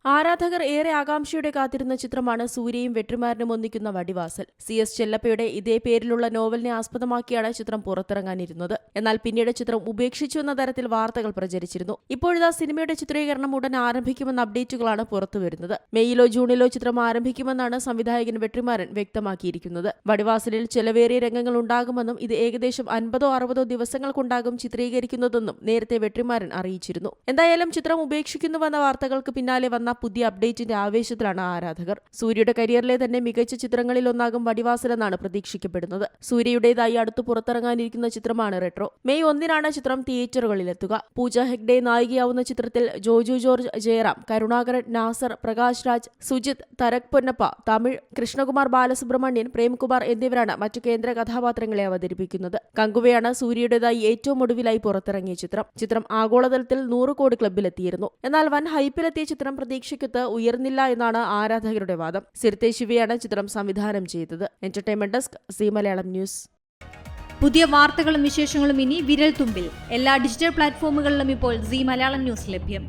ആരാധകർ ഏറെ ആകാംക്ഷയോടെ കാത്തിരുന്ന ചിത്രമാണ് സൂര്യയും വെട്രിമാരനും ഒന്നിക്കുന്ന വടിവാസൽ. CS ചെല്ലപ്പയുടെ ഇതേ പേരിലുള്ള നോവലിനെ ആസ്പദമാക്കിയാണ് ചിത്രം പുറത്തിറങ്ങാനിരുന്നത്. എന്നാൽ പിന്നീട് ചിത്രം ഉപേക്ഷിച്ചു എന്ന തരത്തിൽ വാർത്തകൾ പ്രചരിച്ചിരുന്നു. ഇപ്പോഴിതാ സിനിമയുടെ ചിത്രീകരണം ഉടൻ ആരംഭിക്കുമെന്ന അപ്ഡേറ്റുകളാണ് പുറത്തുവരുന്നത്. മെയ്യിലോ ജൂണിലോ ചിത്രം ആരംഭിക്കുമെന്നാണ് സംവിധായകൻ വെട്രിമാരൻ വ്യക്തമാക്കിയിരിക്കുന്നത്. വടിവാസലിൽ ചെലവേറിയ രംഗങ്ങൾ ഉണ്ടാകുമെന്നും ഇത് ഏകദേശം 50-60 ദിവസങ്ങൾക്കുണ്ടാകും ചിത്രീകരിക്കുന്നതെന്നും നേരത്തെ വെട്രിമാരൻ അറിയിച്ചിരുന്നു. എന്തായാലും ചിത്രം ഉപേക്ഷിക്കുന്നുവെന്ന വാർത്തകൾക്ക് പിന്നാലെ വന്ന പുതിയ അപ്ഡേറ്റിന്റെ ആവേശത്തിലാണ് ആരാധകർ. സൂര്യയുടെ കരിയറിലെ തന്നെ മികച്ച ചിത്രങ്ങളിലൊന്നാകും വടിവാസലെന്നാണ് പ്രതീക്ഷിക്കപ്പെടുന്നത്. സൂര്യയുടേതായി അടുത്ത് പുറത്തിറങ്ങാനിരിക്കുന്ന ചിത്രമാണ് റെട്രോ. മെയ് 1-നാണ് ചിത്രം തിയേറ്ററുകളിലെത്തുക. പൂജ ഹെഗ്ഡെ നായികയാവുന്ന ചിത്രത്തിൽ ജോജു ജോർജ്, ജയറാം, കരുണാകരൻ, നാസർ, പ്രകാശ് രാജ്, സുജിത്, തരക് പൊന്നപ്പ, തമിഴ്, കൃഷ്ണകുമാർ ബാലസുബ്രഹ്മണ്യൻ, പ്രേംകുമാർ എന്നിവരാണ് മറ്റു കേന്ദ്ര കഥാപാത്രങ്ങളെ അവതരിപ്പിക്കുന്നത്. കങ്കുവയാണ് സൂര്യയുടേതായി ഏറ്റവും ഒടുവിലായി പുറത്തിറങ്ങിയ ചിത്രം ആഗോളതലത്തിൽ 100 കോടി ക്ലബിലെത്തിയിരുന്നു. എന്നാൽ വൻ ഹൈപ്പിലെത്തിയ ചിത്രം പ്രതീക്ഷയ്ക്കൊത്ത് ഉയർന്നില്ല എന്നാണ് ആരാധകരുടെ വാദം. സിർത്തെ ശിവയാണ് ചിത്രം സംവിധാനം ചെയ്തത്. Entertainment desk, Zee Malayalam news. പുതിയ വാർത്തകളും വിശേഷങ്ങളും ഇനി വിരൽ തുമ്പിൽ. എല്ലാ ഡിജിറ്റൽ പ്ലാറ്റ്ഫോമുകളിലും ഇപ്പോൾ സീ മലയാളം ന്യൂസ് ലഭ്യം.